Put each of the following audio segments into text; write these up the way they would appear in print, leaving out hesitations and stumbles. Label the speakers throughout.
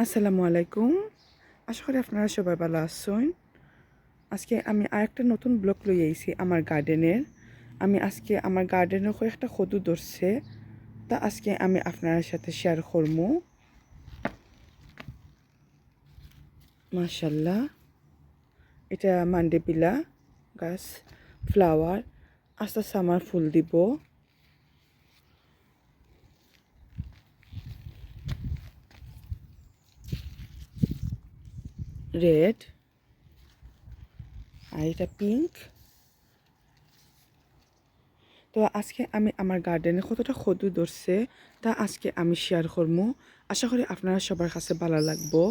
Speaker 1: আসসালামু আলাইকুম। আশা করি আপনারা সবাই ভালো আছেন। আজকে আমি আরেকটা নতুন ব্লগ লই আইছি আমার গার্ডেনের। আমি আজকে আমার গার্ডেনের কয়েকটা কদু ধরছে, তা আজকে আমি আপনার সাথে শেয়ার করবো। মাশাল্লাহ, এটা মান্ডেপিলা গাছ, ফ্লাওয়ার, আস্তে আস্তে আমার ফুল দিব। রেড, আর এটা পিঙ্ক। তো আজকে আমি আমার গার্ডেনে কতটা কদু ধরছে তা আজকে আমি শেয়ার করবো। আশা করি আপনারা সবার কাছে ভালো লাগবো।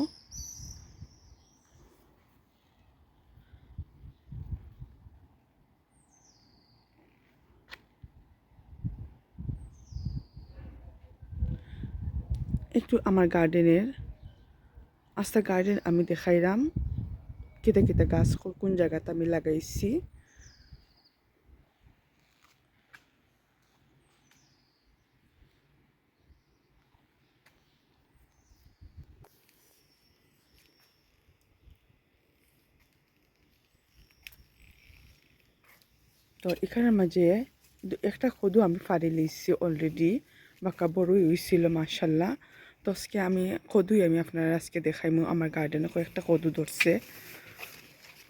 Speaker 1: একটু আমার গার্ডেনের আস্তা গার্ডেন আমি দেখাইলাম, কেটে কেটে গাছ কোন জায়গাতে আমি লাগাইছি। তো এখানের মাঝে একটা কদু আমি ফাড়ি লইছি অলরেডি, বাঁকা বড়ই হয়েছিল মাশাল্লাহ। তো আজকে আমি কদুই আমি আপনারা আজকে দেখাইমু। আমার গার্ডেনে কয়েকটা কদু ধরছে,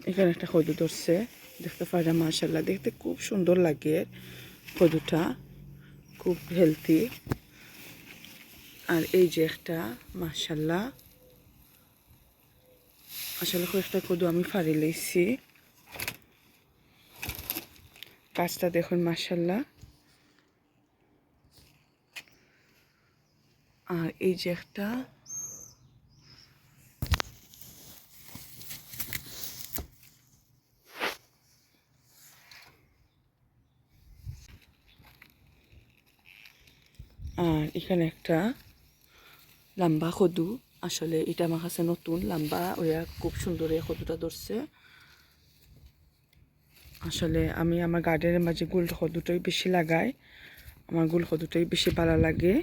Speaker 1: এখানে একটা কদু ধরছে, দেখতে পারেন মাশাল্লাহ, দেখতে খুব সুন্দর লাগে। কদুটা খুব হেলদি। আর এই যে একটা মাশাল্লাহ, আসলে কয়েকটা কদু আমি ফাড়ি লইছি। গাছটা দেখুন মাশাল্লাহ। আর এই যে একটা, আর এখানে একটা লম্বা কদু, আসলে এটা আমার কাছে নতুন লম্বা ওরা খুব সুন্দর এই কদুটা ধরছে। আসলে আমি আমার গার্ডেনের মাঝে গুল কদুটাই বেশি লাগাই, আমার গুল কদুটাই বেশি ভালো লাগে।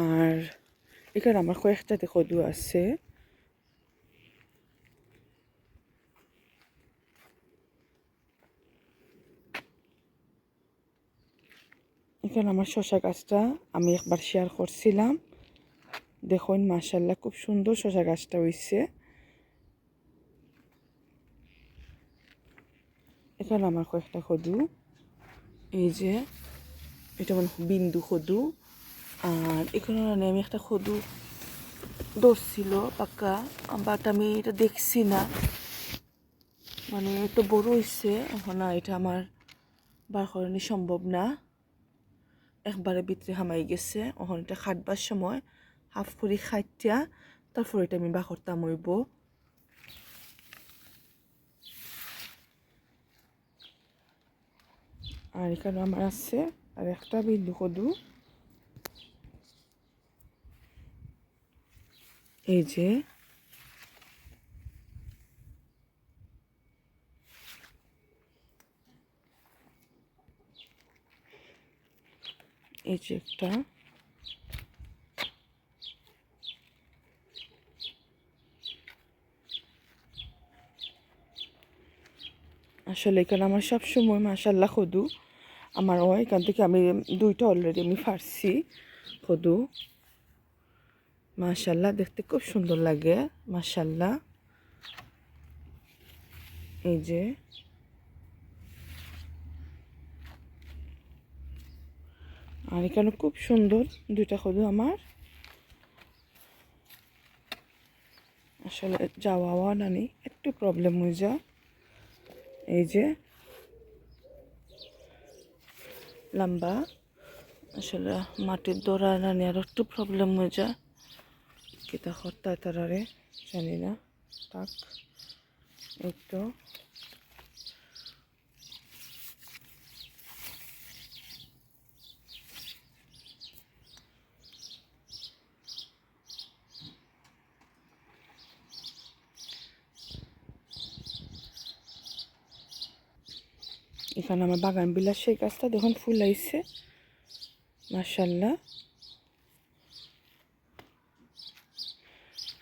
Speaker 1: আর এখানে আমার কয়েকটাতে কদু আছে। এখানে আমার শশা গাছটা আমি একবার শেয়ার করছিলাম, দেখুন মাশাল্লাহ খুব সুন্দর শশা গাছটা হয়েছে। এখানে আমার কয়েকটা কদু, এই যে এটা মানে বিন্দু কদু। আর এখানে আমি একটা কদু ধরছিল পাকা, বাট আমি এটা দেখছি না, মানে এত বড় হয়েছে এখন না, এটা আমার বার করানো সম্ভব না, একবারে ভিতরে হামাই গেছে। এখন এটা খাটবার সময় হাফ করে খাইটিয়া তারপর এটা আমি বা করতাম হইব। আর এখানে আমার আছে আর একটা বিন্দু কদু, এই যে এই যে একটা, আসলে এখানে আমার সবসময় মাশাল্লাহ কদু আমার এখান থেকে আমি দুইটা অলরেডি আমি ফারছি কদু। মাশাল্লাহ দেখতে খুব সুন্দর লাগে মাশাল্লাহ। এই যে আর এখানে খুব সুন্দর দুইটা কদু আমার, আসলে যাওয়া নানি একটু প্রবলেম হয়ে যায়। এই যে লম্বা, আসলে মাটির দৌড়া নানি আর একটু প্রবলেম হয়ে যায়, কিতা করতে তারারে জানি না। থাক, এই তো এখানে আমার বাগান বিলাস সেই গাছটা দেখুন ফুল আইছে মাশাআল্লাহ।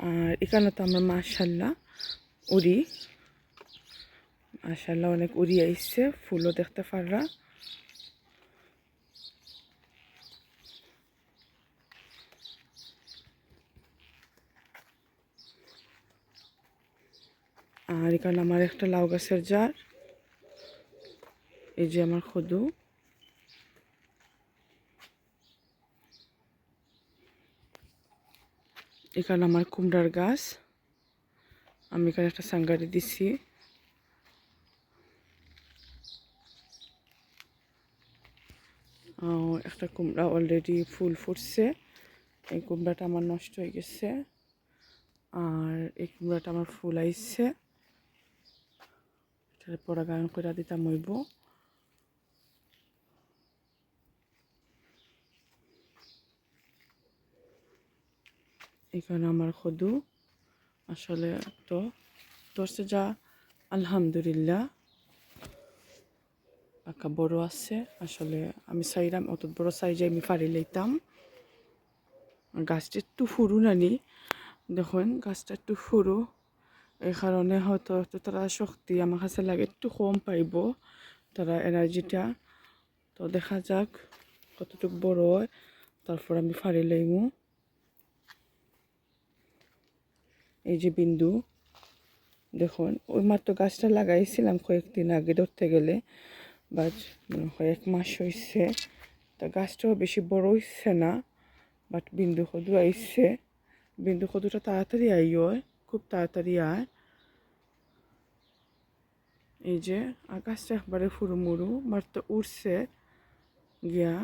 Speaker 1: আর এখানে তো আমার মাশাআল্লাহ উড়ি, মাশাআল্লাহ অনেক উড়ি আইছে, ফুলও দেখতে পাররা। আর এখানে আমার একটা লাউ গাছের জার, এই যে আমার কদু। এখানে আমার কুমড়ার গাছ, আমি এখানে একটা সাঙ্গারি দিছি। একটা কুমড়া অলরেডি ফুল ফুটছে, এই কুমড়াটা আমার নষ্ট হয়ে গেছে। আর এই কুমড়াটা আমার ফুল আইছে, এটার পরাগায়ন করে দিতাম হইব। এখানে আমার কদু আসলে তো ধরছে যা আলহামদুলিল্লাহ, পাকা বড় আছে। আসলে আমি চাইলাম অত বড় সাইজে আমি পারি লইতাম। গাছটা একটু ফুরু নানি, দেখুন গাছটা একটু ফুরু, এই কারণে হয়তো তারা শক্তি আমার কাছে লাগে একটু কম পাইব তারা এনার্জিটা। তো দেখা যাক কতটুকু বড় হয়, তারপর আমি ফাড়ি লইমু। এই যে বিন্দু দেখুন, ওই মাত্র গাছটা লাগাইছিলাম কয়েকদিন আগে ধরতে গেলে, বা কয়েক মাস হয়েছে, তা গাছটাও বেশি বড় হইছে না, বাট বিন্দু কদু আইসছে। বিন্দু কদুটা তাড়াতাড়ি হয়, খুব তাড়াতাড়ি আয়। এই যে আকাশটা একবারে ফুরুমুরু মাত্র উঠছে গিয়া।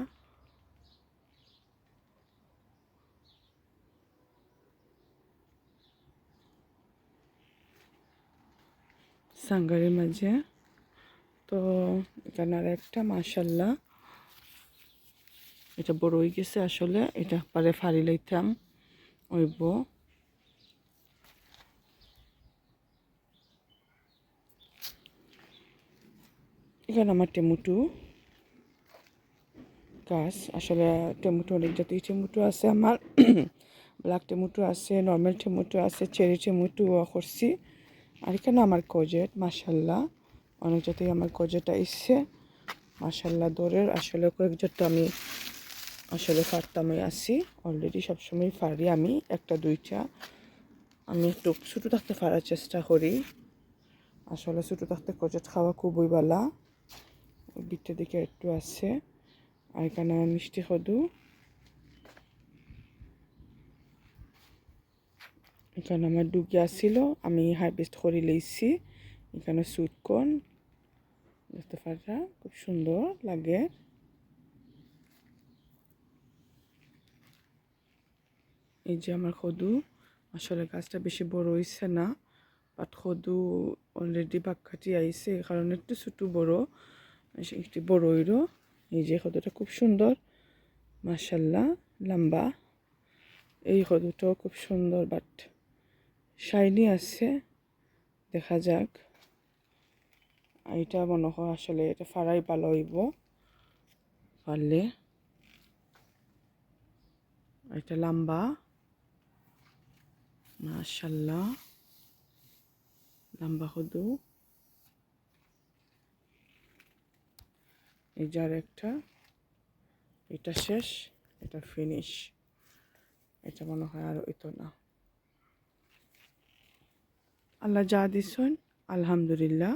Speaker 1: সাঙ্গারের মাঝে তো এখানে আর একটা মাশাল্লাহ, এটা বড় হয়ে গেছে আসলে, এটা পারে ফাড়ি লইতাম হইব। এখানে আমার টমেটো গাছ, আসলে টমেটো অনেক জাতীয় টমেটো আছে আমার ব্ল্যাক টমেটো আছে, নর্মাল টমেটো আছে, চেরি টমেটো করছি। আর এখানে আমার কজেট মাশাল্লাহ অনেক জাতীয় আমার কজেট আইসছে মাশাল্লাহ দরের। আসলে কয়েকজন তো আমি আসলে ফারতামই আছি অলরেডি, সবসময় ফারি আমি একটা দুইটা। আমি একটু ছোটো থাকতে ফারার চেষ্টা করি, আসলে ছোটো থাকতে কজেট খাওয়া খুবই ভালো। দিকটা দিকে একটু আছে। আর এখানে আমার মিষ্টি কদু, এখানে আমার ডুগি আসছিল, আমি হারভেস্ট করে লইছি। এখানে সুইটকর্ন দেখতে পারা খুব সুন্দর লাগে। এই যে আমার কদু, আসলে গাছটা বেশি বড় হয়েছে না, বাট কদু অলরেডি বাক্কাটি আইছে, এই কারণে একটু ছোটো বড় একটু বড় হইল। এই যে কদুটা খুব সুন্দর মাশাল্লাহ লম্বা, এই কদুটাও খুব সুন্দর বাট শাইনি আছে, দেখা যাক। এটা মনে হয় আসলে এটা ফাড়াই ভালো হইব পারলে। এটা লম্বা মাশাল্লাহ, লম্বা কদু। এই যার একটা, এটা শেষ, এটা ফিনিশ, এটা মনে হয় আর হইতো না। আল্লাহ যা দিছেন আলহামদুলিল্লাহ।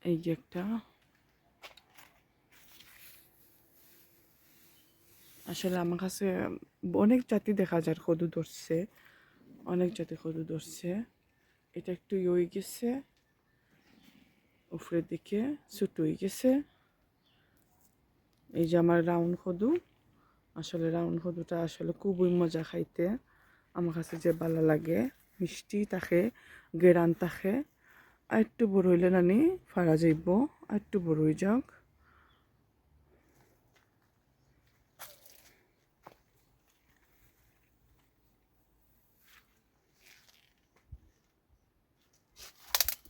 Speaker 1: এই যে একটা, আসলে আমার কাছে অনেক জাতি দেখা যায় কদু ধরছে, অনেক জাতি কদু ধরছে। এটা একটু হয়ে গেছে উপরের দিকে, ছোটো হয়ে গেছে। এই যে আমার রাউন্ড কদু, আসলে রাউন্ড কদুটা আসলে খুবই মজা খাইতে, আমার কাছে যে ভালো লাগে, মিষ্টি থাকে, গেরান থাকে। আর একটু বড় হইলে নানি ফারা যাইব, আর একটু বড় হয়ে যাক।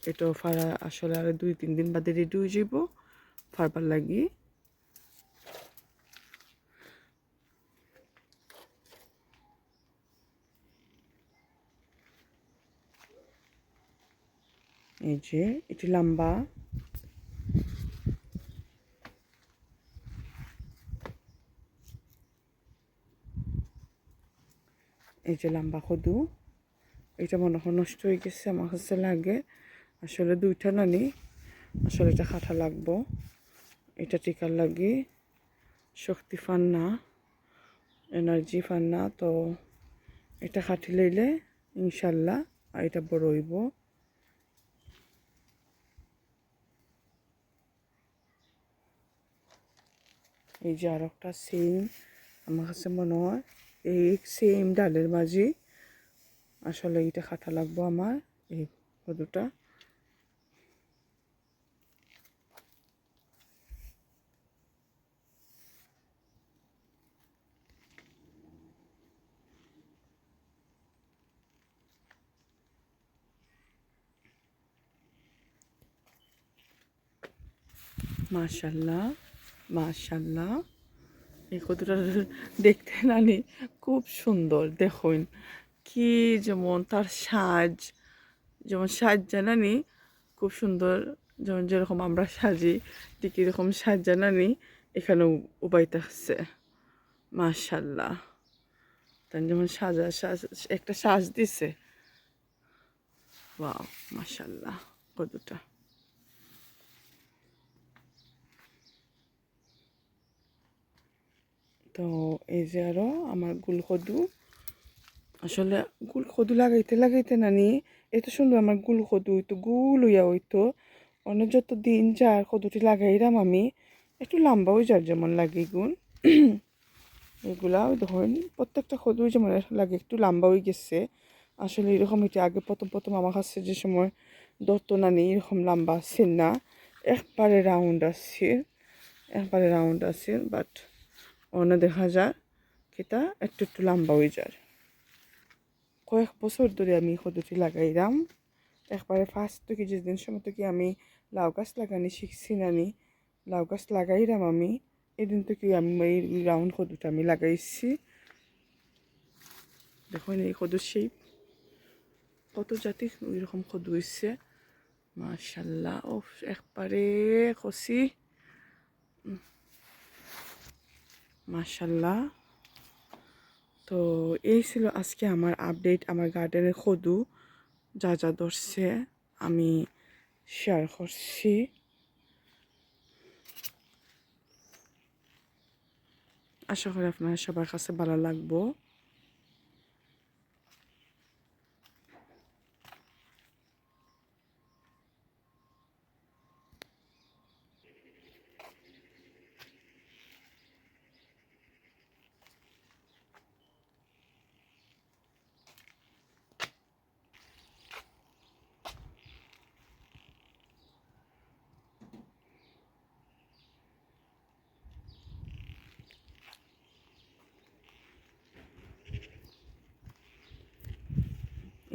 Speaker 1: এটা ফারা আসলে আর 2-3 দিন বাদে রেডি হয়ে যাব ফারবার লাগি। এই যে এটি লম্বা, এই যে লম্বা খদু। এটা মনে হয় নষ্ট হয়ে গেছে, আমার কাছে লাগে আসলে 2টা নানি, আসলে এটা খাটা লাগবো, এটা টিকার লাগে শক্তি ফান না, এনার্জি ফান না, তো এটা খাটি লইলে ইনশাল্লাহ আর এটা বড় হইব। এই যে আর একটা সেম আমার কাছে মনে হয় এই সেম ডালের মাঝে আসলে এটা খাটা লাগবো আমার এই কদুটা। মাশাল্লাহ মাশাল্লাহ, এই কদুটা দেখতে নানি খুব সুন্দর। দেখুন কি যেমন তার সাজ, যেমন সাজ জানানি খুব সুন্দর, যেমন যেরকম আমরা সাজি ঠিক এরকম সাজ জানানি এখানে উবাইতে আসছে। মাশাল্লাহ, তার যেমন সাজ একটা সাজ দিছে। ওয়াও মাশাল্লাহ কদুটা। তো এই যে আরো আমার গুলকদু, আসলে গুলকদু লাগাইতে লাগাইতে নানি এত সুন্দর আমার গুলকদু হইতো, গুল হইয়া হইতো। অনেক যত দিন যার কদুটি লাগাইলাম আমি একটু লম্বা হয়ে যার যেমন লাগে গুণ এগুলা ধরুন প্রত্যেকটা কদু যেমন লাগে একটু লম্বা হয়ে গেছে। আসলে এরকম এটা আগে প্রথম প্রথম আমার কাছে যে সময় দত্ত নানি এরকম লম্বা আছে না, একবারে রাউন্ড আছে বাট অন্য দেখা যায় সেটা একটু একটু লম্বা হয়ে যায়। কয়েক বছর ধরে আমি কদুটি লাগাইলাম। একবারে ফার্স্ট থেকে যেদিন সময় থেকে আমি লাউ গাছ লাগানি শিখছি নানি, লাউ গাছ লাগাইলাম আমি এদিন থেকে আমি এই রাউন্ড কদুটা আমি লাগাইছি। দেখুন এই কদুর শেপ কত জাতি ওইরকম কদু হয়েছে। মাশাল্লাহ ও একবারে কষি, মাশাল্লাহ। তো এই ছিল আজকে আমার আপডেট, আমার গার্ডেনের কদু যা যা ধরছে আমি শেয়ার করছি। আশা করি আপনার সবার কাছে ভালো লাগবো।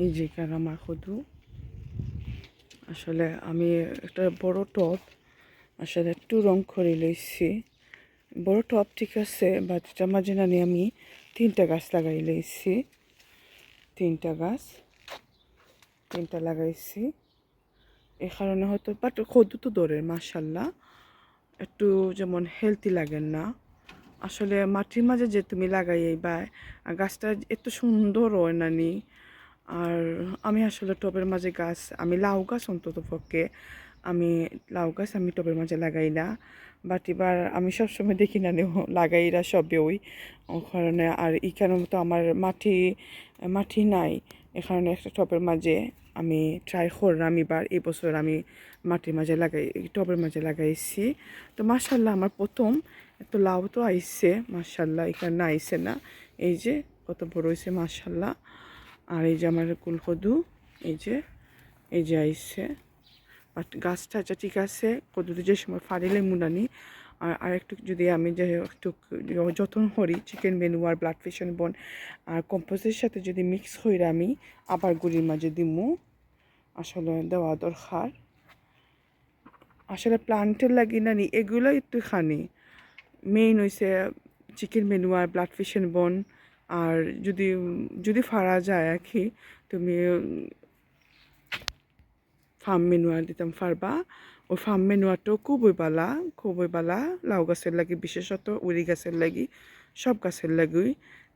Speaker 1: এই যে আমার কদু, আসলে আমি একটা বড় টব আসলে একটু রং করে লইছি। বড় টব ঠিক আছে বাট এটার মাঝে নানি আমি 3টা গাছ লাগাই লইছি, 3টা লাগাইছি। এই কারণে হয়তো বাট কদু তো ধরে মাশাল্লাহ, একটু যেমন হেলদি লাগেন না। আসলে মাটির মাঝে যে তুমি লাগাইবা গাছটা এত সুন্দর হয় নানি। আর আমি আসলে টবের মাঝে গাছ, আমি লাউ গাছ অন্তত পক্ষে আমি লাউ গাছ আমি টবের মাঝে লাগাই না। বাট এবার আমি সবসময় দেখি না লাগাইরা সবে ওই কারণে। আর এখানে তো আমার মাটি নাই, এ কারণে একটা টবের মাঝে আমি ট্রাই করলাম এবার এই বছর আমি মাটির মাঝে টবের মাঝে লাগাইছি। তো মাশাল্লাহ আমার প্রথম এত লাউ তো আইসে মাশাল্লাহ, এখানে না আইসে না, এই যে কত বড় হয়েছে মাশাল্লাহ। আর এই যে আমার কুলকদু এই যে আইসে, বাট গাছটা আচ্ছা ঠিক আছে। কদুতে যে সময় ফাড়িলে মুনানি আর একটু যদি আমি যে একটু যত্ন করি চিকেন মেনুয়ার ব্লাড ফিশন বন আর কম্পোস্টের সাথে যদি মিক্স করে আমি আবার গুড়ির মাঝে দিমু আসলে দেওয়া দরকার। আসলে প্লান্টের লাগি না নি এগুলো একটু খানি মেইন হইছে চিকেন মেনুয়ার ব্লাড ফিশ এন্ড বোন। আর যদি যদি ফারা যায় আর কি তুমি ফার্ম মেনুয়ার দিতাম ফারবা। ওই ফার্ম মেনুয়ারটাও খুবই বালা লাউ গাছের লাগি বিশেষত উড়ি গাছের লাগি সব গাছের লাগি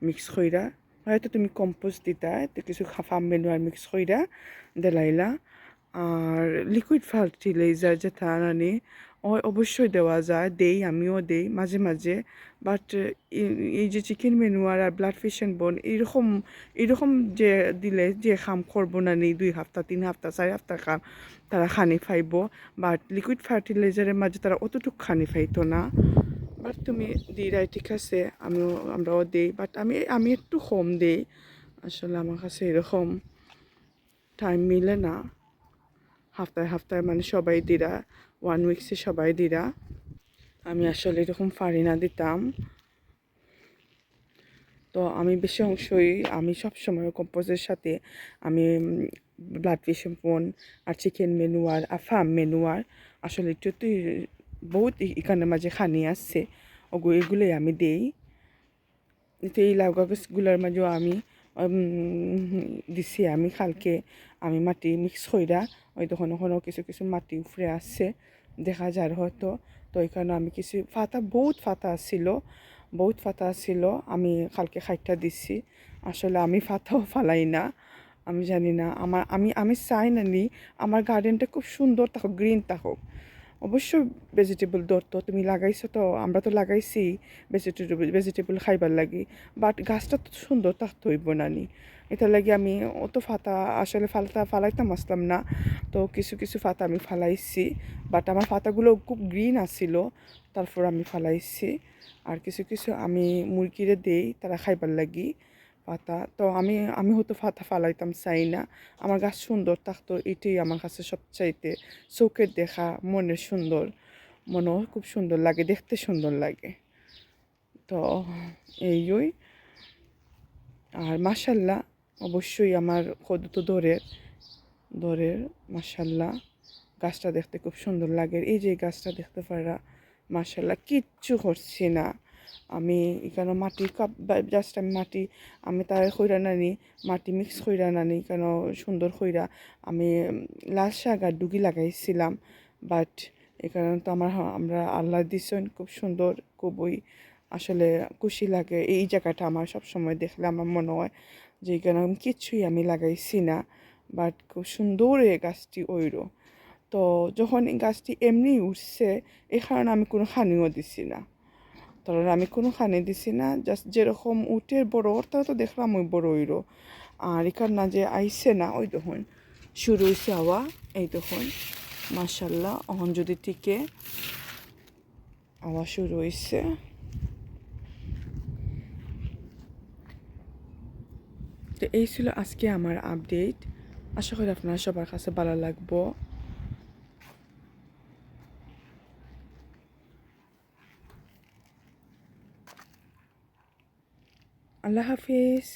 Speaker 1: মিক্স কইরা হয়তো তুমি কম্পোস্ট দিতা তো কিছু ফার্ম মেনুয়ার মিক্স কইরা দেলাইলা। আর লিকুইড ফার্টিলাইজার যেটা আনি অবশ্যই দেওয়া যায়, আমিও দেই মাঝে মাঝে। বাট এই যে চিকেন মেনুয়ার আর ব্লাড ফিশ অ্যান্ড বোন এরকম যে দিলে যে খাম করবো না নেই 2 সপ্তাহ 3 সপ্তাহ 4 সপ্তাহ খাম তারা খানি ফাইব। বাট লিকুইড ফার্টিলাইজারের মাঝে তারা অতটুকু খানি ফাইতো না। বাট তুমি দিরাই ঠিক আছে, আমরাও দেই বাট আমি একটু কম দেই। আসলে আমার কাছে এরকম টাইম মিলে না সপ্তাহে মানে সবাই দিরা 1 উইকসে সবাই দিরা। আমি আসলে এরকম পারি না দিতাম। তো আমি বেশি অংশই আমি সবসময় কম্পোজের সাথে আমি ব্লাড ফিশ বোন আর চিকেন মেনুয়ার আর ফার্ম মেনুয়ার আসলে একটু বহুত এখানের মাঝে খানি আসছে এগুলোই আমি দেই। তো এই লাউ গাছগুলোর মাঝেও আমি দিছি আমি কালকে আমি মাটি মিক্স কইরা ওই তখন ওখানেও কিছু কিছু মাটি উফরে আসছে দেখা যায় হয়তো। তো এই কারণে আমি কিছু বহুত ফাতা আসছিল আমি কালকে খাইটা দিছি। আসলে আমি ফাতাও ফালাই না, আমি জানি না আমি চাই না নি আমার গার্ডেনটা খুব সুন্দর থাকুক, গ্রিন থাকুক। অবশ্য ভেজিটেবল ধরতো তুমি লাগাইছো তো আমরা তো লাগাইছি ভেজিটেবল খাইবার লাগি। বাট গাছটা তো সুন্দর থাকতে হইব নানি, এটার লাগি আমি অত ফাতা আসলে ফালাইতাম আসলাম না। তো কিছু ফাতা আমি ফালাইছি বাট আমার ফাতাগুলো খুব গ্রিন আসছিল তারপর আমি ফালাইছি। আর কিছু আমি মুরগিরে দেই তারা খাইবার লাগি পাতা। তো আমি হয়তো ফাতা ফালাইতাম চাই না, আমার গাছ সুন্দর থাকতো এটাই আমার কাছে সবচাইতে চোখের দেখা মনের সুন্দর, মনও খুব সুন্দর লাগে, দেখতে সুন্দর লাগে। তো এইই আর মাশাল্লাহ অবশ্যই আমার কদু তো দরের মাশাল্লাহ গাছটা দেখতে খুব সুন্দর লাগে। এই যে গাছটা দেখতে পারা মাশাল্লাহ কিচ্ছু করছি না আমি এখানে মাটি কাপ জাস্ট আমি তার খৈরা নানি মাটি মিক্স খৈরা নানি কেন সুন্দর খৈরা আমি লাল শাক আর ডুগি লাগাইছিলাম। বাট এখানে তো আমরা আল্লাহ দিছেন খুব সুন্দর, খুবই আসলে খুশি লাগে। এই জায়গাটা আমার সবসময় দেখলে আমার মনে হয় যে এখানে কিচ্ছুই আমি লাগাইছি না বাট খুব সুন্দর এই গাছটি ওইরো। তো যখন এই গাছটি এমনি উঠছে এই কারণে আমি কোনো খানিও দিছি না, কারণ আমি কোনো খানি দিছি না, জাস্ট যেরকম উঠে বড় ওরটাও তো দেখলাম ওই বড় ওইরো। আর এখান না যে আইসে না ওই তখন শুরু হয়েছে আওয়া এই তখন মাশাল্লাহ অহন যদি টিকে আওয়া শুরু হয়েছে। তো এই ছিল আজকে আমার আপডেট, আশা করি আপনার সবার কাছে ভালো লাগবো। আল্লাহ হাফিজ।